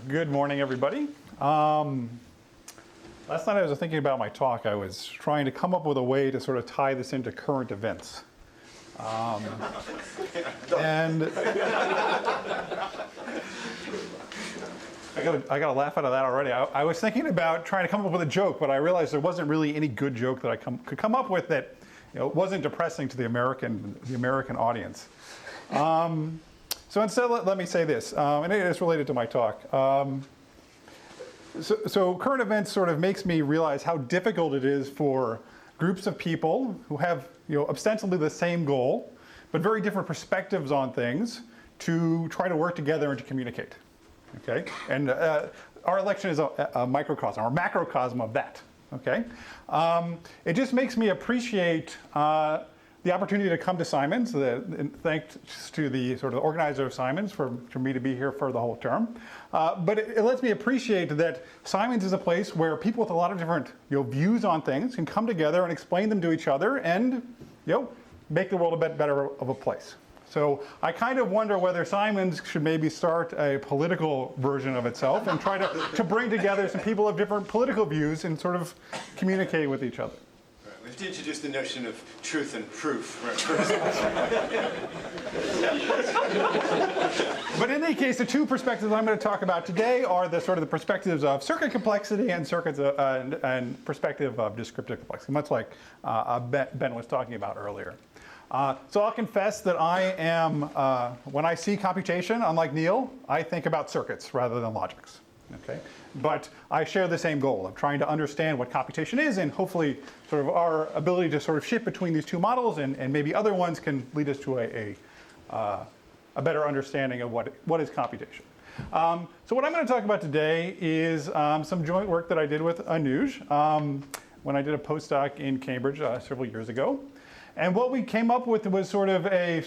Good morning, everybody. Last night I was thinking about my talk. I was trying to come up with a way to sort of tie this into current events. And I got a laugh out of that already. I was thinking about trying to come up with a joke, but I realized there wasn't really any good joke that I could come up with that wasn't depressing to the American audience. So instead, let me say this, and it is related to my talk. So current events sort of makes me realize how difficult it is for groups of people who have ostensibly the same goal, but very different perspectives on things to try to work together and to communicate. Okay, and our election is a microcosm or macrocosm of that. Okay, it just makes me appreciate the opportunity to come to Simons. Thanks to the sort of organizer of Simons for me to be here for the whole term. But it lets me appreciate that Simons is a place where people with a lot of different views on things can come together and explain them to each other and make the world a bit better of a place. So I kind of wonder whether Simons should maybe start a political version of itself and try to bring together some people of different political views and sort of communicate with each other. We have to introduce the notion of truth and proof. But in any case, the two perspectives I'm going to talk about today are the sort of the perspectives of circuit complexity and and perspective of descriptive complexity, much like Ben was talking about earlier. So I'll confess that I am, when I see computation, unlike Neil, I think about circuits rather than logics. Okay? But I share the same goal of trying to understand what computation is, and hopefully sort of our ability to sort of shift between these two models and maybe other ones can lead us to a better understanding of what is computation. So what I'm going to talk about today is some joint work that I did with Anuj when I did a postdoc in Cambridge several years ago. And what we came up with was sort of a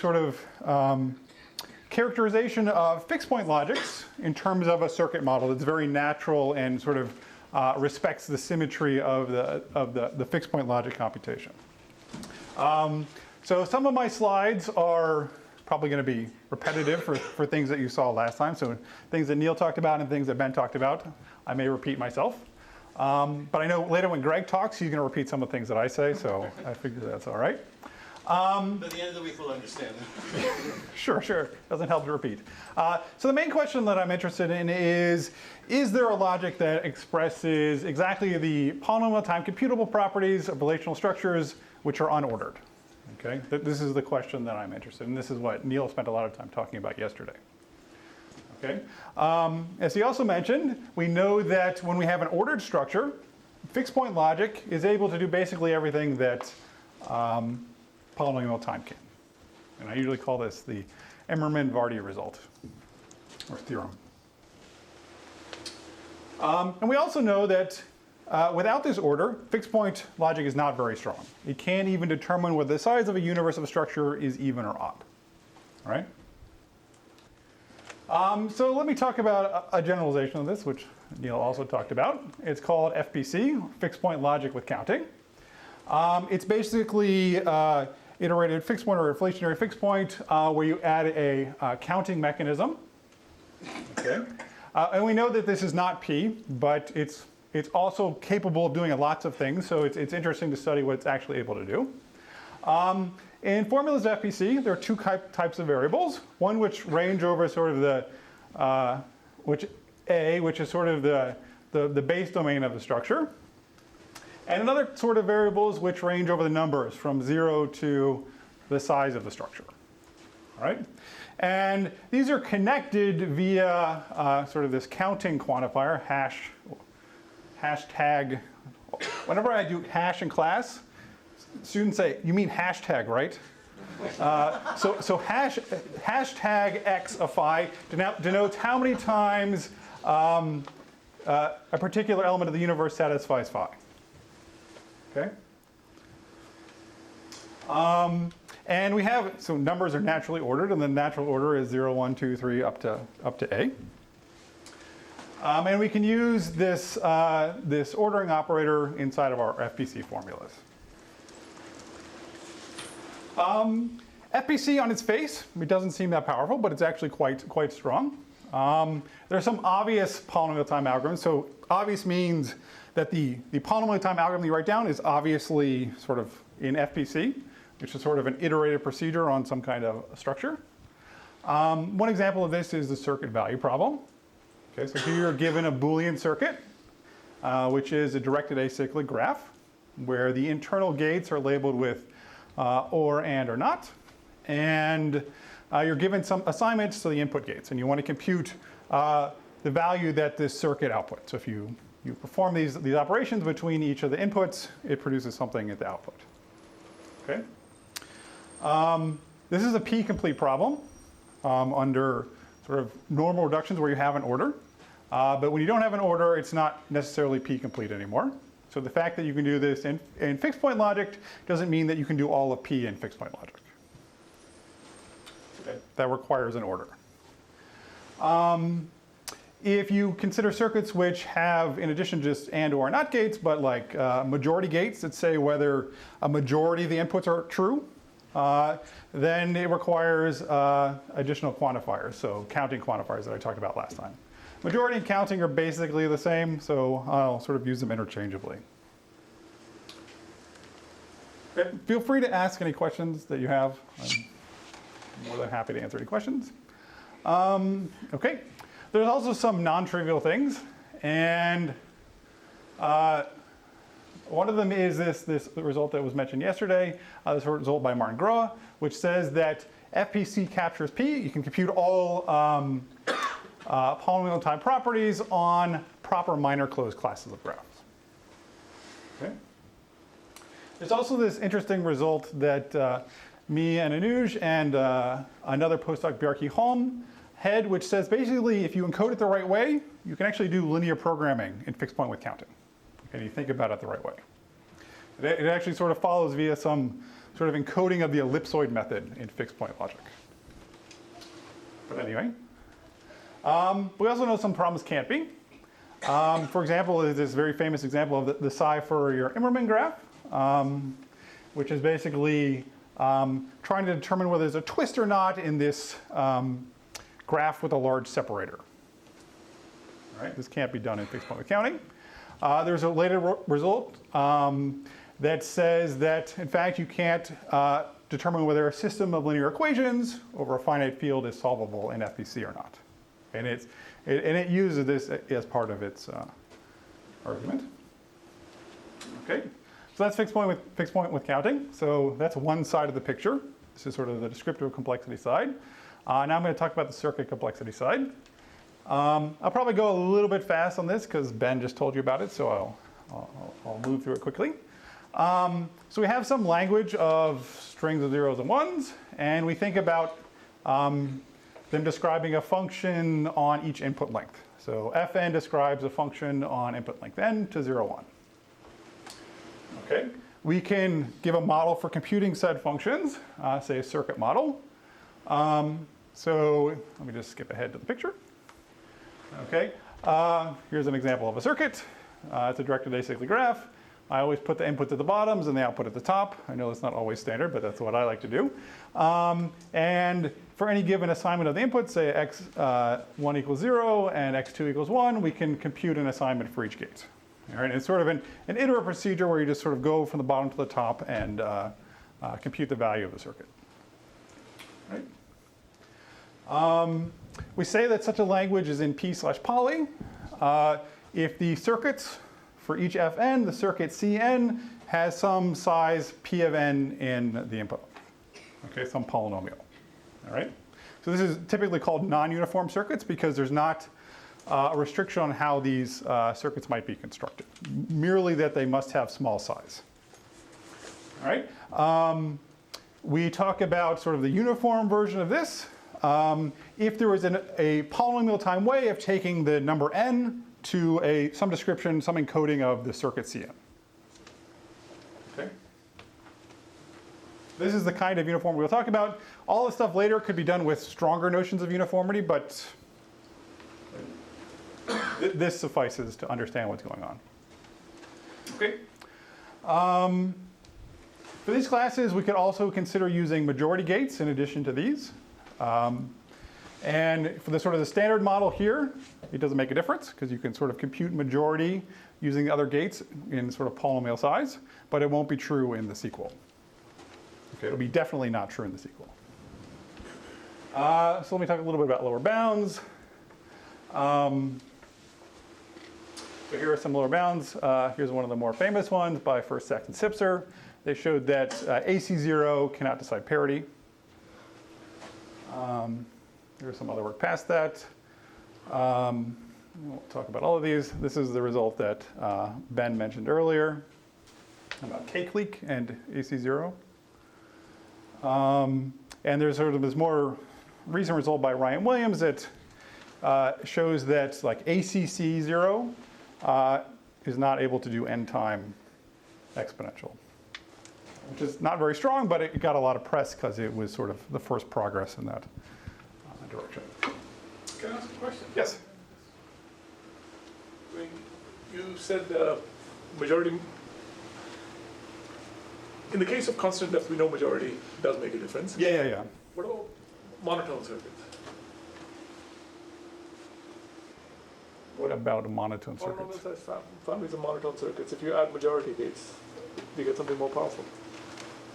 characterization of fixed-point logics in terms of a circuit model that's very natural and sort of respects the symmetry of the fixed-point logic computation. So some of my slides are probably going to be repetitive for things that you saw last time. So things that Neil talked about and things that Ben talked about, I may repeat myself. But I know later when Greg talks, he's going to repeat some of the things that I say, so I figure that's all right. By the end of the week, we'll understand. Sure. Doesn't help to repeat. So the main question that I'm interested in is there a logic that expresses exactly the polynomial time computable properties of relational structures which are unordered? Okay, this is the question that I'm interested in. This is what Neil spent a lot of time talking about yesterday. Okay. As he also mentioned, we know that when we have an ordered structure, fixed-point logic is able to do basically everything that polynomial time can. And I usually call this the Emmermann-Vardy result, or theorem. And we also know that without this order, fixed-point logic is not very strong. It can't even determine whether the size of a universe of a structure is even or odd. All right? So let me talk about a generalization of this, which Neil also talked about. It's called FPC, fixed-point logic with counting. It's basically iterated fixed point or inflationary fixed point where you add a counting mechanism. Okay. And we know that this is not P, but it's also capable of doing lots of things, so it's interesting to study what it's actually able to do. In formulas of FPC, there are two types of variables. One which range over sort of which is sort of the base domain of the structure. And another sort of variables which range over the numbers from 0 to the size of the structure. All right? And these are connected via sort of this counting quantifier, hashtag. Whenever I do hash in class, students say, "You mean hashtag, right?" So hashtag x of phi denotes how many times a particular element of the universe satisfies phi. Okay. And we have, so numbers are naturally ordered, and the natural order is 0, 1, 2, 3 up to A. And we can use this ordering operator inside of our FPC formulas. FPC on its face, it doesn't seem that powerful, but it's actually quite strong. There are some obvious polynomial time algorithms. So obvious means that the polynomial time algorithm you write down is obviously sort of in FPC, which is sort of an iterative procedure on some kind of structure. One example of this is the circuit value problem. Okay, so here you're given a Boolean circuit, which is a directed acyclic graph, where the internal gates are labeled with or, and, or not. And you're given some assignments to the input gates, and you want to compute the value that this circuit outputs. So if you perform these operations between each of the inputs, it produces something at the output. Okay. This is a p-complete problem under sort of normal reductions where you have an order. But when you don't have an order, it's not necessarily p-complete anymore. So the fact that you can do this in fixed point logic doesn't mean that you can do all of p in fixed point logic. Okay. That requires an order. If you consider circuits which have, in addition, just and or not gates, but like majority gates that say whether a majority of the inputs are true, then it requires additional quantifiers, so counting quantifiers that I talked about last time. Majority and counting are basically the same, so I'll sort of use them interchangeably. Okay. Feel free to ask any questions that you have. I'm more than happy to answer any questions. Okay. There's also some non-trivial things, and one of them is this result that was mentioned yesterday, this result by Martin Grohe, which says that FPC captures P. You can compute all polynomial time properties on proper minor closed classes of graphs. Okay. There's also this interesting result that me and Anuj and another postdoc, Bjarke Holm, had, which says basically if you encode it the right way, you can actually do linear programming in fixed point with counting. And you think about it the right way. It actually sort of follows via some sort of encoding of the ellipsoid method in fixed point logic. But anyway, we also know some problems can't be. For example, is this very famous example of the psi for your Immermann graph, which is basically trying to determine whether there's a twist or not in this graph with a large separator. All right, this can't be done in fixed point with counting. There's a later result that says that, in fact, you can't determine whether a system of linear equations over a finite field is solvable in FPC or not. And it uses this as part of its argument. Okay, so that's fixed point with counting. So that's one side of the picture. This is sort of the descriptive complexity side. Now I'm going to talk about the circuit complexity side. I'll probably go a little bit fast on this because Ben just told you about it, so I'll move through it quickly. So we have some language of strings of zeros and ones, and we think about them describing a function on each input length. So fn describes a function on input length n to 0, 1. Okay. We can give a model for computing said functions, say a circuit model. So let me just skip ahead to the picture. Okay, here's an example of a circuit. It's a directed acyclic graph. I always put the inputs at the bottoms and the output at the top. I know it's not always standard, but that's what I like to do. And for any given assignment of the inputs, say x1 equals 0 and x2 equals 1, we can compute an assignment for each gate. All right, and it's sort of an iterative procedure where you just sort of go from the bottom to the top and compute the value of the circuit. Right? We say that such a language is in P/poly if the circuits for each Fn, the circuit Cn has some size P of n in the input. Okay, some polynomial. All right. So this is typically called non-uniform circuits because there's not a restriction on how these circuits might be constructed. Merely that they must have small size. All right. We talk about sort of the uniform version of this. If there was a polynomial time way of taking the number n to some description, some encoding of the circuit Cn. Okay. This is the kind of uniformity we'll talk about. All the stuff later could be done with stronger notions of uniformity, but this suffices to understand what's going on. Okay. For these classes, we could also consider using majority gates in addition to these. And for the sort of the standard model here, it doesn't make a difference because you can sort of compute majority using the other gates in sort of polynomial size, but it won't be true in the sequel. Okay, it'll be definitely not true in the sequel. So let me talk a little bit about lower bounds. So here are some lower bounds. Here's one of the more famous ones by First, Sack, and Sipser. They showed that AC0 cannot decide parity. There's some other work past that. We'll talk about all of these. This is the result that Ben mentioned earlier about cake leak and AC0. And there's sort of this more recent result by Ryan Williams that shows that like ACC0 is not able to do n-time exponential, which is not very strong, but it got a lot of press because it was sort of the first progress in that direction. Can I ask a question? Yes. When you said majority, in the case of constant depth, we know majority does make a difference. Yeah. What about monotone circuits? What about a monotone circuit? Polynomial size families of monotone circuits. If you add majority gates, you get something more powerful.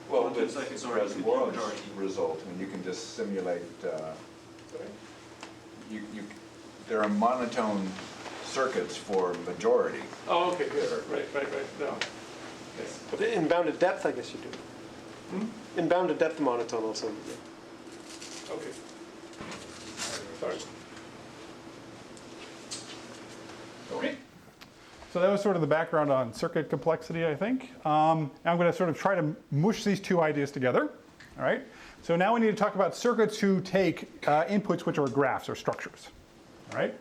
Well, Monotone with circuits already as compute well majority. result, and you can just simulate. Sorry? There are monotone circuits for majority. Oh, okay, good. Right. No. Yes. But in bounded depth, I guess you do. In bounded depth, monotone also. Yeah. Okay. Sorry. Okay. So that was sort of the background on circuit complexity, I think. Now I'm going to sort of try to mush these two ideas together. All right. So now we need to talk about circuits who take inputs which are graphs or structures. All right.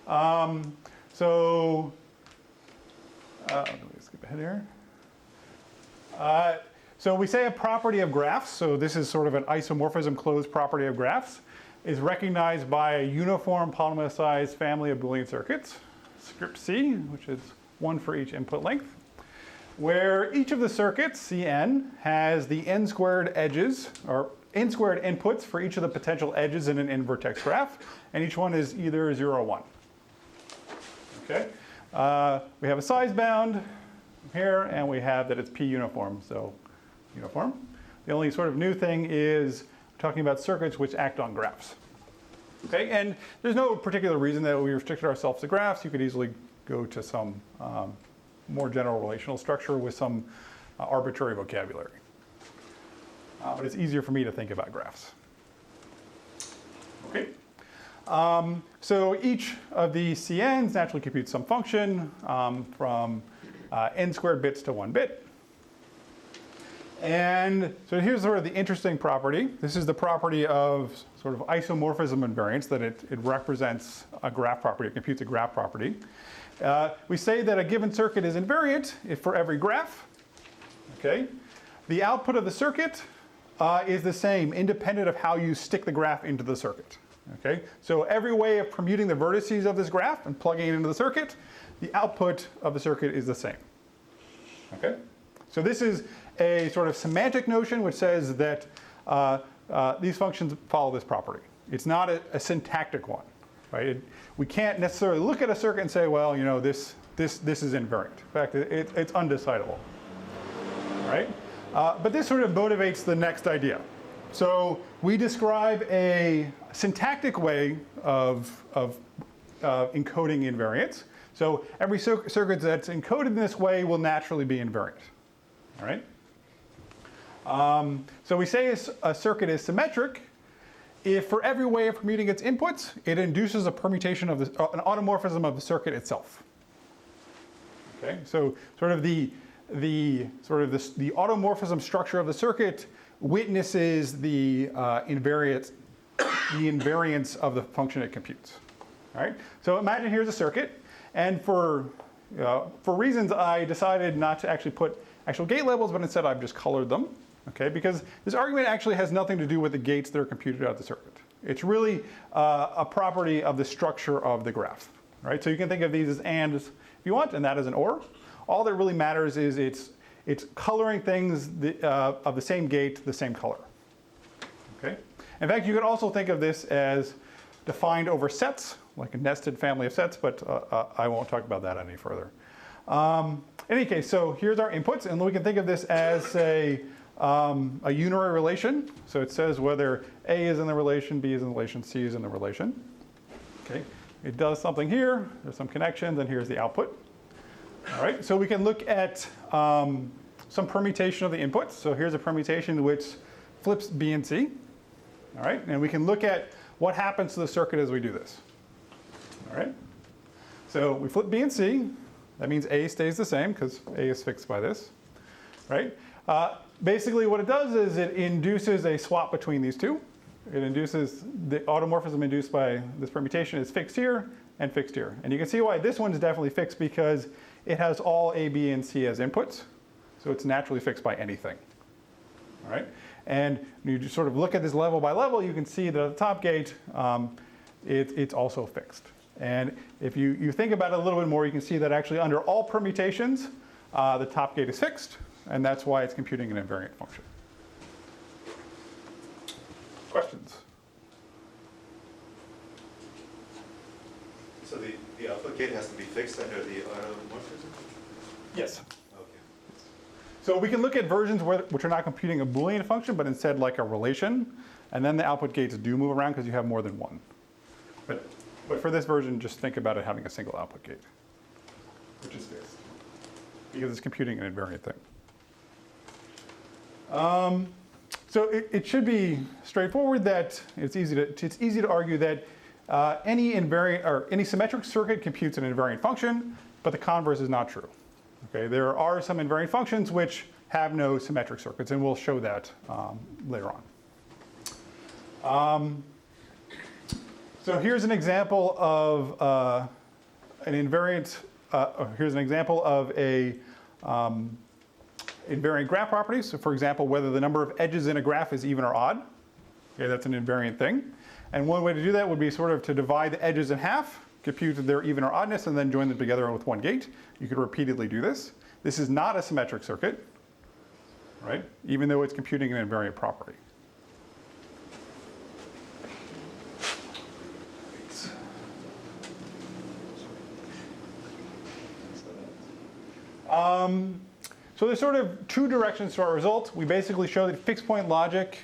Let me skip ahead here. So we say a property of graphs, so this is sort of an isomorphism closed property of graphs, is recognized by a uniform polynomial family of Boolean circuits, script C, which is one for each input length, where each of the circuits, Cn, has the n squared edges, or n squared inputs for each of the potential edges in an n-vertex graph, and each one is either 0 or 1. Okay? We have a size bound here, and we have that it's p uniform, so uniform. The only sort of new thing is talking about circuits which act on graphs. Okay, and there's no particular reason that we restricted ourselves to graphs. You could easily go to some more general relational structure with some arbitrary vocabulary. But it's easier for me to think about graphs. Okay. So each of these CNs naturally computes some function from n squared bits to 1 bit. And so here's sort of the interesting property. This is the property of sort of isomorphism invariance, that it represents a graph property, it computes a graph property. We say that a given circuit is invariant if for every graph. Okay. The output of the circuit is the same, independent of how you stick the graph into the circuit. Okay. So every way of permuting the vertices of this graph and plugging it into the circuit, the output of the circuit is the same. Okay. So this is a sort of semantic notion which says that these functions follow this property. It's not a syntactic one, right? We can't necessarily look at a circuit and say, well, you know, this is invariant. In fact, it's undecidable, right? But this sort of motivates the next idea. So we describe a syntactic way of encoding invariance. So every circuit that's encoded in this way will naturally be invariant. All right. So we say a circuit is symmetric if for every way of permuting its inputs, it induces a permutation of an automorphism of the circuit itself. Okay. So sort of the automorphism structure of the circuit witnesses the invariance of the function it computes. All right. So imagine here's a circuit, and for reasons I decided not to actually put actual gate labels, but instead I've just colored them. Okay, because this argument actually has nothing to do with the gates that are computed out of the circuit. It's really a property of the structure of the graph. Right. So you can think of these as ands if you want, and that as an or. All that really matters is it's coloring things of the same gate, the same color. Okay. In fact, you could also think of this as defined over sets, like a nested family of sets, but I won't talk about that any further. In any case, so here's our inputs, and we can think of this as a unary relation. So it says whether A is in the relation, B is in the relation, C is in the relation. Okay, it does something here. There's some connections, and here's the output. All right, so we can look at some permutation of the inputs. So here's a permutation which flips B and C. All right, and we can look at what happens to the circuit as we do this. All right, so we flip B and C. That means A stays the same because A is fixed by this, right? Basically what it does is it induces a swap between these two. It induces the automorphism induced by this permutation is fixed here and fixed here. And you can see why this one is definitely fixed because it has all A, B, and C as inputs. So it's naturally fixed by anything. All right? And when you just sort of look at this level by level, you can see that at the top gate, it's also fixed. And if you think about it a little bit more, you can see that actually under all permutations, the top gate is fixed, and that's why it's computing an invariant function. Questions? So the output gate has to be fixed under the automorphism? Yes. Okay. So we can look at versions which are not computing a Boolean function, but instead like a relation, and then the output gates do move around because you have more than one. But for this version, just think about it having a single output gate, which is fixed, because it's computing an invariant thing. So it should be straightforward that it's easy to argue that any invariant or any symmetric circuit computes an invariant function, but the converse is not true. Okay, there are some invariant functions which have no symmetric circuits, and we'll show that later on. So here's an example of an invariant. Here's an example of a invariant graph property. So for example, whether the number of edges in a graph is even or odd. Okay, that's an invariant thing. And one way to do that would be sort of to divide the edges in half, compute their even or oddness, and then join them together with one gate. You could repeatedly do this. This is not a symmetric circuit, right? Even though it's computing an invariant property. So there's sort of two directions to our result. We basically show that fixed point logic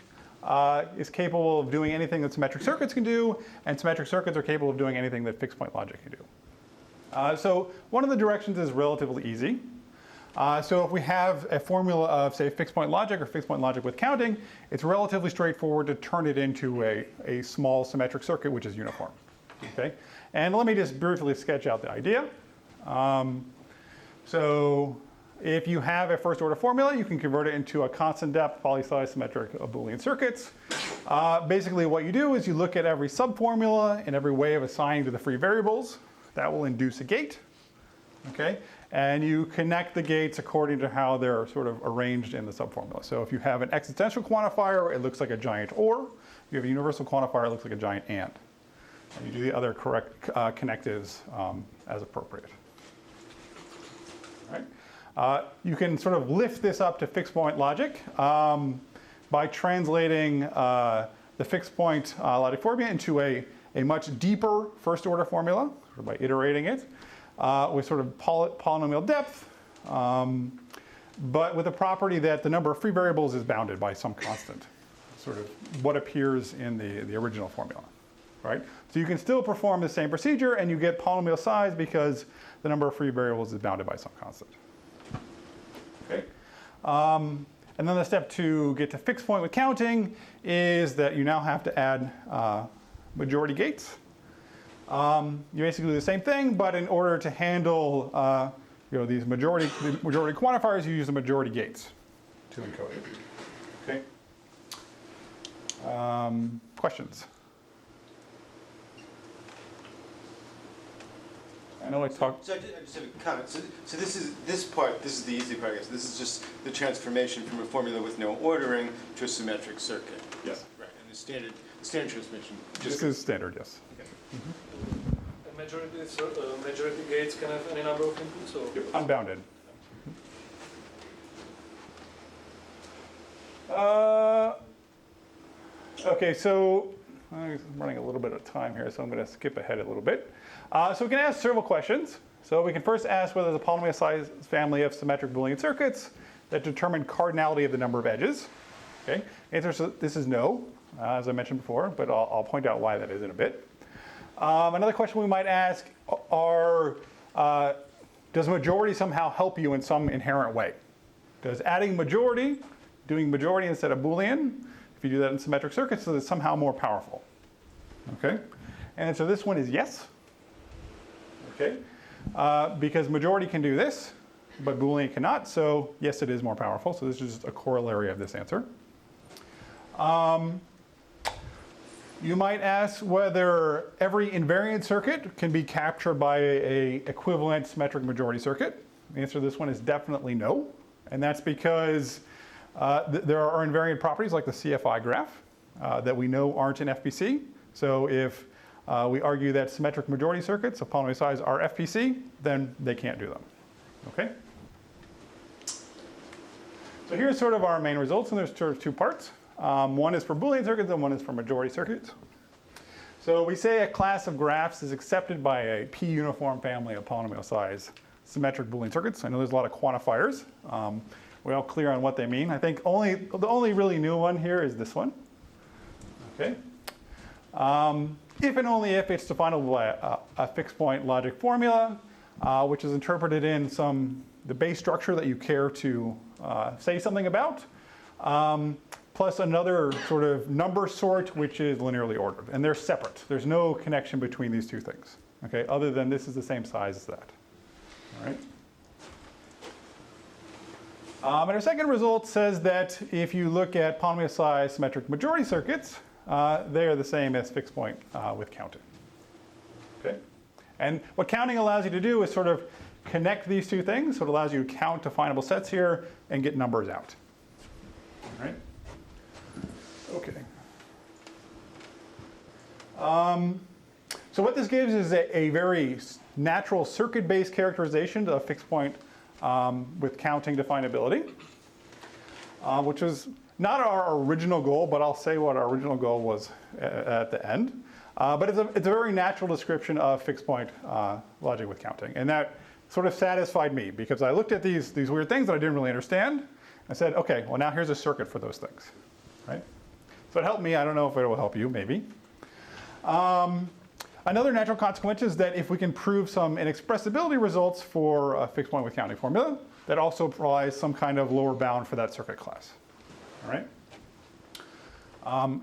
is capable of doing anything that symmetric circuits can do, and symmetric circuits are capable of doing anything that fixed point logic can do. So one of the directions is relatively easy. So if we have a formula of, say, fixed point logic or fixed point logic with counting, it's relatively straightforward to turn it into a small symmetric circuit which is uniform. Okay? And let me just briefly sketch out the idea. So if you have a first order formula, you can convert it into a constant depth polysize symmetric Boolean circuits. Basically what you do is you look at every subformula and every way of assigning to the free variables. That will induce a gate. Okay? And you connect the gates according to how they're sort of arranged in the subformula. So if you have an existential quantifier, it looks like a giant or. If you have a universal quantifier, it looks like a giant and. And you do the other correct connectives as appropriate. Right. You can sort of lift this up to fixed point logic by translating the fixed point logic formula into a much deeper first order formula, sort of by iterating it, with sort of polynomial depth, but with the property that the number of free variables is bounded by some constant, sort of what appears in the original formula. Right? So you can still perform the same procedure and you get polynomial size because the number of free variables is bounded by some constant. Okay. And then the step to get to fixed point with counting is that you now have to add majority gates. You basically do the same thing, but in order to handle these majority quantifiers, you use the majority gates to encode it. Okay. Questions? I know I talked. So I just have a comment. So this is the easy part, I guess. This is just the transformation from a formula with no ordering to a symmetric circuit. Yes. Right. And the standard transformation. This is standard, yes. Okay. And majority gates can have any number of inputs, or? Yep. Unbounded. Okay, so I'm running a little bit of time here, so I'm going to skip ahead a little bit. So we can ask several questions. So we can first ask whether the polynomial size family of symmetric Boolean circuits that determine cardinality of the number of edges. Okay, answer to this is no, as I mentioned before, but I'll point out why that is in a bit. Another question we might ask are, does majority somehow help you in some inherent way? Does adding majority, doing majority instead of Boolean, if you do that in symmetric circuits, is it somehow more powerful? Okay, and so this one is yes. Okay, because majority can do this, but Boolean cannot, so yes, it is more powerful. So this is just a corollary of this answer. You might ask whether every invariant circuit can be captured by a equivalent symmetric majority circuit. The answer to this one is definitely no. And that's because there are invariant properties like the CFI graph that we know aren't in FPC. So if we argue that symmetric majority circuits of polynomial size are FPC, then they can't do them. Okay? So here's sort of our main results, and there's sort of two parts. One is for Boolean circuits and one is for majority circuits. So we say a class of graphs is accepted by a p-uniform family of polynomial size symmetric Boolean circuits. I know there's a lot of quantifiers. We're all clear on what they mean. I think the only really new one here is this one. Okay. If and only if it's definable by a fixed point logic formula, which is interpreted in the base structure that you care to say something about, plus another sort of number sort which is linearly ordered. And they're separate. There's no connection between these two things, okay, other than this is the same size as that. All right. And our second result says that if you look at polynomial size symmetric majority circuits, they are the same as fixed point with counting. Okay? And what counting allows you to do is sort of connect these two things. So it allows you to count definable sets here and get numbers out. All right? Okay. So what this gives is a very natural circuit-based characterization of fixed point with counting definability, which is not our original goal, but I'll say what our original goal was at the end. But it's a very natural description of fixed point logic with counting. And that sort of satisfied me because I looked at these weird things that I didn't really understand. I said, okay, well now here's a circuit for those things, right? So it helped me. I don't know if it will help you, maybe. Another natural consequence is that if we can prove some inexpressibility results for a fixed point with counting formula, that also provides some kind of lower bound for that circuit class. All right?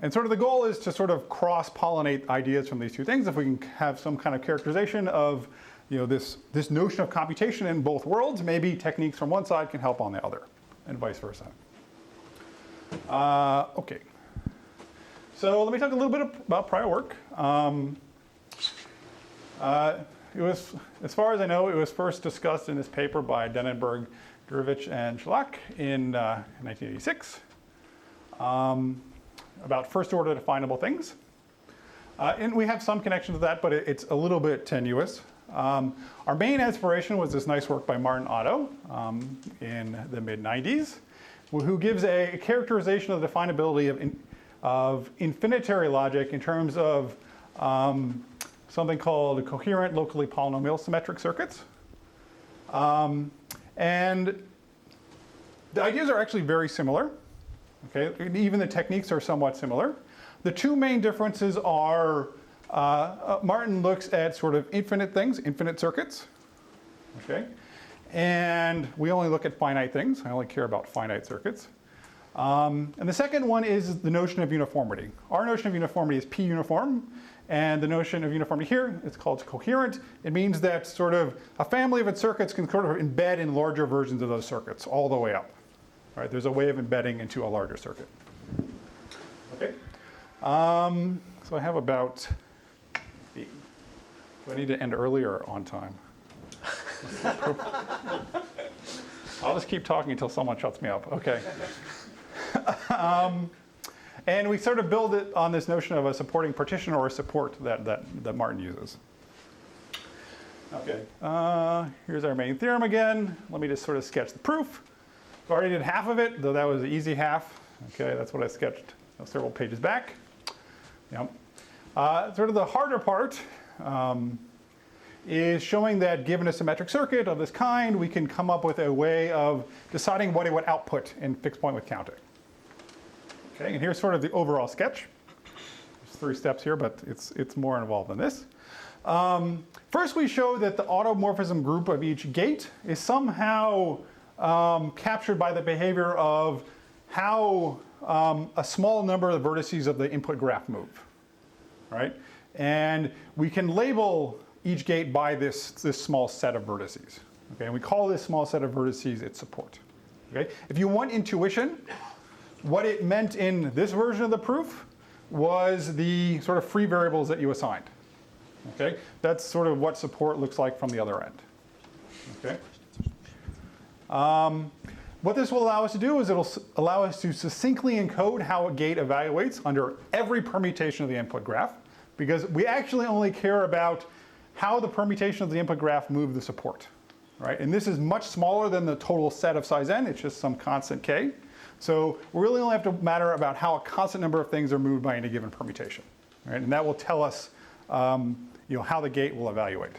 And sort of the goal is to sort of cross-pollinate ideas from these two things. If we can have some kind of characterization of this notion of computation in both worlds, maybe techniques from one side can help on the other, and vice versa. Okay. So let me talk a little bit about prior work. It was, as far as I know, it was first discussed in this paper by Denenberg, Gurevich, and Schlach in 1986 about first-order definable things. And we have some connection to that, but it's a little bit tenuous. Our main inspiration was this nice work by Martin Otto in the mid-90s, who gives a characterization of the definability of infinitary logic in terms of something called coherent locally polynomial symmetric circuits. And the ideas are actually very similar. Okay? Even the techniques are somewhat similar. The two main differences are Martin looks at sort of infinite things, infinite circuits. Okay? And we only look at finite things. I only care about finite circuits. And the second one is the notion of uniformity. Our notion of uniformity is p-uniform. And the notion of uniformity here, it's called coherent. It means that sort of a family of its circuits can sort of embed in larger versions of those circuits all the way up. Right? There's a way of embedding into a larger circuit. Okay. So I have about, do I need to end early or on time? I'll just keep talking until someone shuts me up. Okay. And we sort of build it on this notion of a supporting partition or a support that Martin uses. Okay, here's our main theorem again. Let me just sort of sketch the proof. I already did half of it, though that was the easy half. Okay, that's what I sketched several pages back. Yep. Sort of the harder part is showing that given a symmetric circuit of this kind, we can come up with a way of deciding what it would output in fixed point with counting. Okay, and here's sort of the overall sketch. There's 3 steps here, but it's more involved than this. First, we show that the automorphism group of each gate is somehow captured by the behavior of how a small number of the vertices of the input graph move, right? And we can label each gate by this small set of vertices. Okay, and we call this small set of vertices its support. Okay, if you want intuition, what it meant in this version of the proof was the sort of free variables that you assigned. Okay, that's sort of what support looks like from the other end. Okay. What this will allow us to do is it'll allow us to succinctly encode how a gate evaluates under every permutation of the input graph, because we actually only care about how the permutation of the input graph move the support, right? And this is much smaller than the total set of size n. It's just some constant k. So we really only have to matter about how a constant number of things are moved by any given permutation, right? And that will tell us, how the gate will evaluate.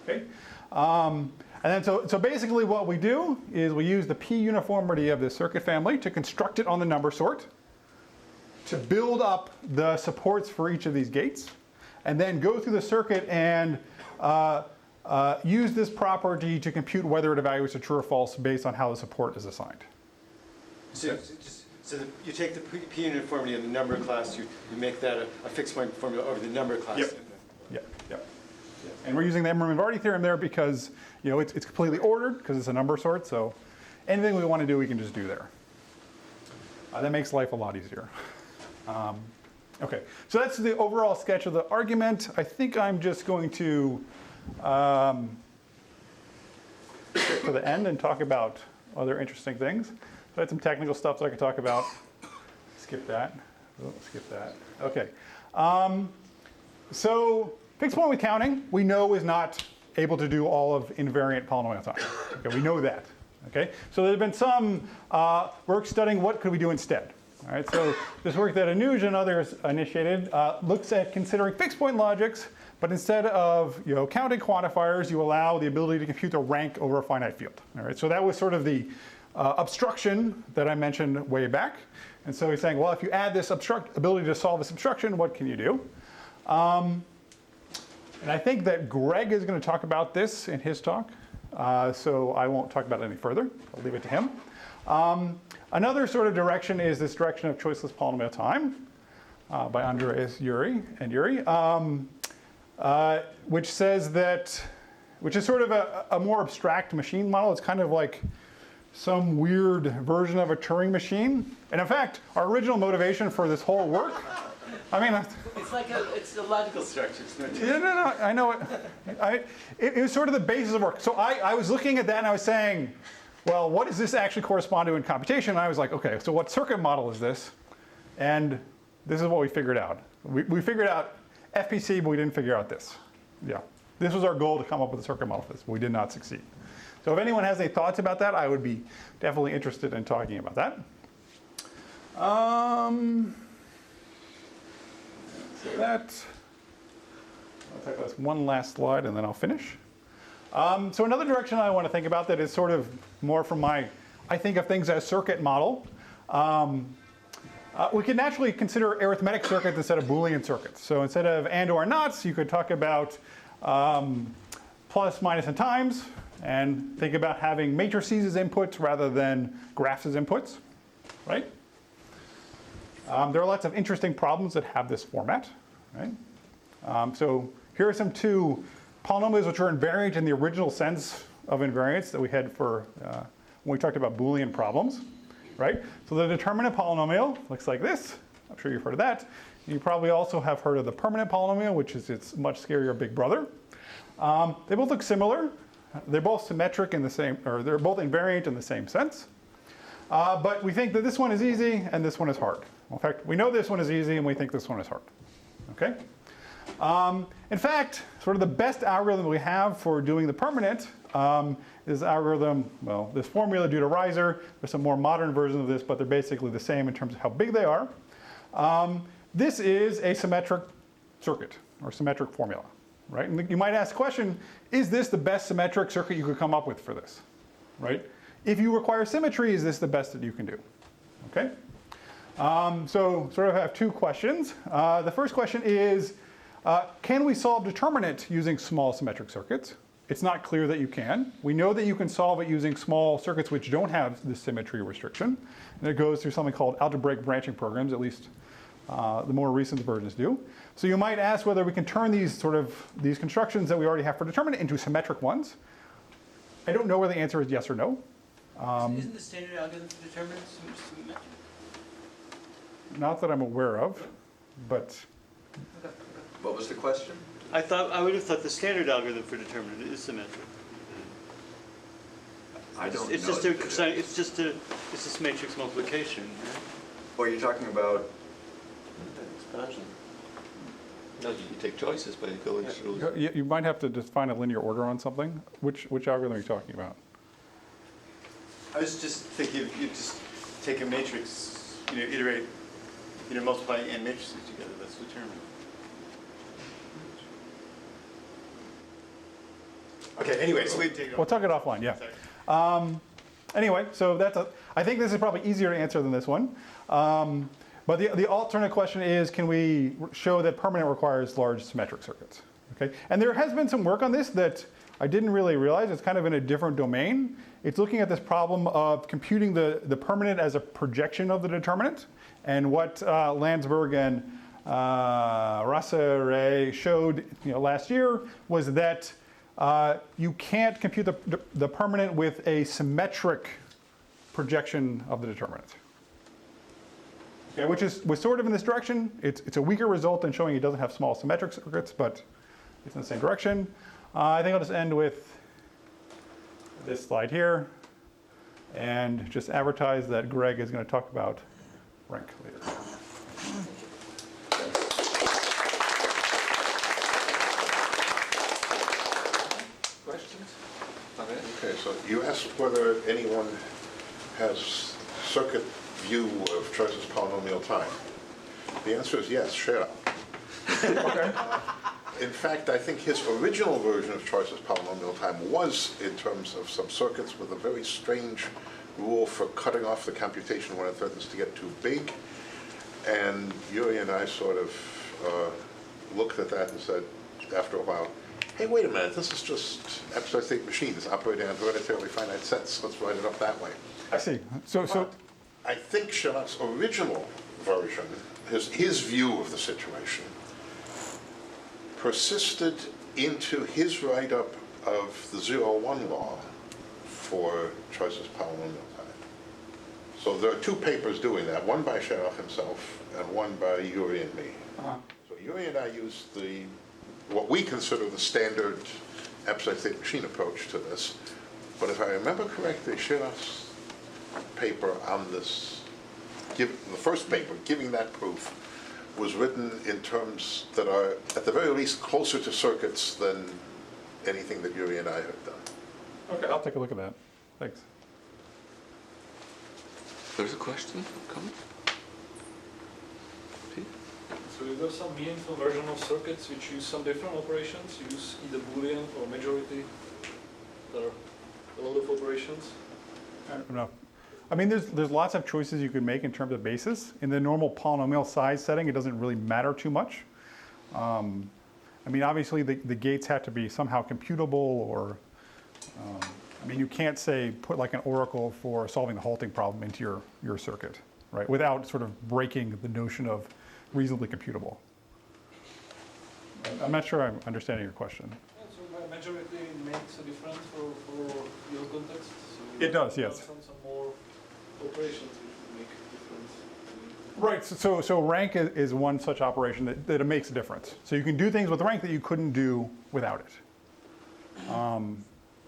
Okay. And then so basically what we do is we use the p uniformity of this circuit family to construct it on the number sort, to build up the supports for each of these gates, and then go through the circuit and use this property to compute whether it evaluates a true or false based on how the support is assigned. So you take the p uniformity of the number class, you make that a fixed point formula over the number class. Yep. And we're using the Emerman-Vardy theorem there because it's completely ordered because it's a number sort. So anything we want to do, we can just do there. That makes life a lot easier. Okay, so that's the overall sketch of the argument. I think I'm just going to get to the end and talk about other interesting things. So I had some technical stuff so I could talk about. Skip that. Oh, skip that. Okay. So fixed point with counting, we know is not able to do all of invariant polynomial time. Okay, we know that. Okay, so there's been some work studying what could we do instead. All right, so this work that Anuj and others initiated looks at considering fixed point logics, but instead of counting quantifiers, you allow the ability to compute the rank over a finite field. All right, so that was sort of the obstruction that I mentioned way back. And so he's saying, well, if you add this ability to solve this obstruction, what can you do? And I think that Greg is going to talk about this in his talk, so I won't talk about it any further. I'll leave it to him. Another sort of direction is this direction of choiceless polynomial time by Andreas Uri, which says that, which is sort of a more abstract machine model. It's kind of like some weird version of a Turing machine. And in fact, our original motivation for this whole work, it's a logical structure. It's no, I know it. It was sort of the basis of work. So I was looking at that and I was saying, well, what does this actually correspond to in computation? And I was like, okay, so what circuit model is this? And this is what we figured out. We figured out FPC, but we didn't figure out this. Yeah, this was our goal, to come up with a circuit model for this, but we did not succeed. So if anyone has any thoughts about that, I would be definitely interested in talking about that. So that, I'll take this one last slide and then I'll finish. So another direction I want to think about that is sort of more from my, I think of things as circuit model. We could naturally consider arithmetic circuits instead of Boolean circuits. So instead of and or nots, you could talk about plus, minus, and times, and think about having matrices as inputs rather than graphs as inputs, right? There are lots of interesting problems that have this format, right? So here are some two polynomials which are invariant in the original sense of invariance that we had for when we talked about Boolean problems, right? So the determinant polynomial looks like this. I'm sure you've heard of that. You probably also have heard of the permanent polynomial, which is its much scarier big brother. They both look similar. They're both symmetric in the same, or they're both invariant in the same sense. But we think that this one is easy and this one is hard. In fact, we know this one is easy and we think this one is hard. Okay? In fact, sort of the best algorithm we have for doing the permanent is algorithm, well, this formula due to Reiser. There's some more modern versions of this, but they're basically the same in terms of how big they are. this is a symmetric circuit or symmetric formula, right? And you might ask the question, is this the best symmetric circuit you could come up with for this, right? If you require symmetry, is this the best that you can do? Okay? So sort of have two questions. The first question is, can we solve determinant using small symmetric circuits? It's not clear that you can. We know that you can solve it using small circuits which don't have this symmetry restriction. And it goes through something called algebraic branching programs, at least the more recent versions do. So you might ask whether we can turn these constructions that we already have for determinant into symmetric ones. I don't know whether the answer is yes or no. Isn't the standard algorithm for determinant symmetric? Not that I'm aware of, but What was the question? I would have thought the standard algorithm for determinant is symmetric. I don't know. It's just a matrix multiplication. Right? Or you're talking about, Expansion. No, you take choices by going through. you might have to define a linear order on something. Which algorithm are you talking about? I was just thinking you just take a matrix, iterate, multiply n matrices together. That's determinant. Okay. Anyway, so we take it. We'll talk it offline. Yeah. Anyway, so I think this is probably easier to answer than this one. But the alternate question is, can we show that permanent requires large symmetric circuits? Okay. And there has been some work on this that I didn't really realize. It's kind of in a different domain. It's looking at this problem of computing the permanent as a projection of the determinant. And what Landsberg and Rasere showed last year was that you can't compute the permanent with a symmetric projection of the determinant. Okay, which was sort of in this direction. It's a weaker result than showing it doesn't have small symmetric circuits, but it's in the same direction. I think I'll just end with this slide here and just advertise that Greg is going to talk about rank later. Questions? Okay, so you asked whether anyone has circuit view of Choiceless polynomial time. The answer is yes, share. Okay. In fact, I think his original version of Choiceless polynomial time was in terms of some circuits with a very strange rule for cutting off the computation when it threatens to get too big. And Yuri and I sort of looked at that and said, after a while, hey, wait a minute, this is just absolute state machines operating on hereditarily finite sets. Let's write it up that way. I see. So I think Sherlock's original version, his view of the situation, persisted into his write-up of the 0-1 law for Choiceless polynomial time. So there are two papers doing that, one by Sherlock himself and one by Yuri and me. So Yuri and I used what we consider the standard absolute state machine approach to this. But if I remember correctly, Sherlock's paper on this, the first paper, giving that proof, was written in terms that are, at the very least, closer to circuits than anything that Yuri and I have done. okay, I'll take a look at that. Thanks. There's a question coming? So is there some meaningful version of circuits which use some different operations? Use either Boolean or majority? There are a lot of operations. I don't know. I mean, there's lots of choices you could make in terms of basis. In the normal polynomial size setting, it doesn't really matter too much. I mean, obviously, the gates have to be somehow computable, or I mean, you can't say put like an oracle for solving the halting problem into your circuit, right? Without sort of breaking the notion of reasonably computable. I'm not sure I'm understanding your question. Yeah, so majority makes a difference for your context? So It does, yes. Some more operations which would make a difference. Right, so rank is one such operation that it makes a difference. So you can do things with rank that you couldn't do without it. I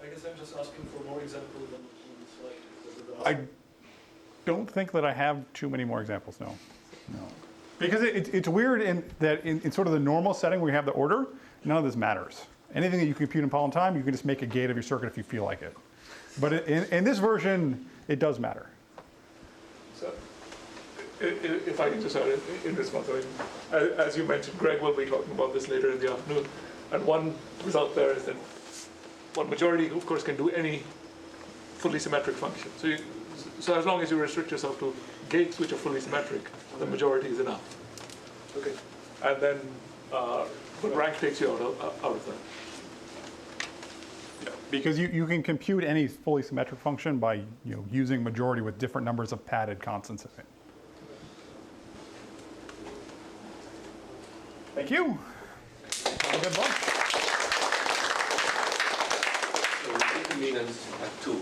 guess I'm just asking for more examples than on the slide. I don't think that I have too many more examples, no. Because it's weird in sort of the normal setting where you have the order, none of this matters. Anything that you compute in polynomial time, you can just make a gate of your circuit if you feel like it. But in this version, it does matter. So if I can just add in response, I mean, as you mentioned, Greg will be talking about this later in the afternoon. And one result there is that one majority, of course, can do any fully symmetric function. So as long as you restrict yourself to gates which are fully symmetric, the majority is enough. Okay. And then, but rank takes you out of that. Because you can compute any fully symmetric function by using majority with different numbers of padded constants in it. Thank you. Have a good lunch. So we meet at 2.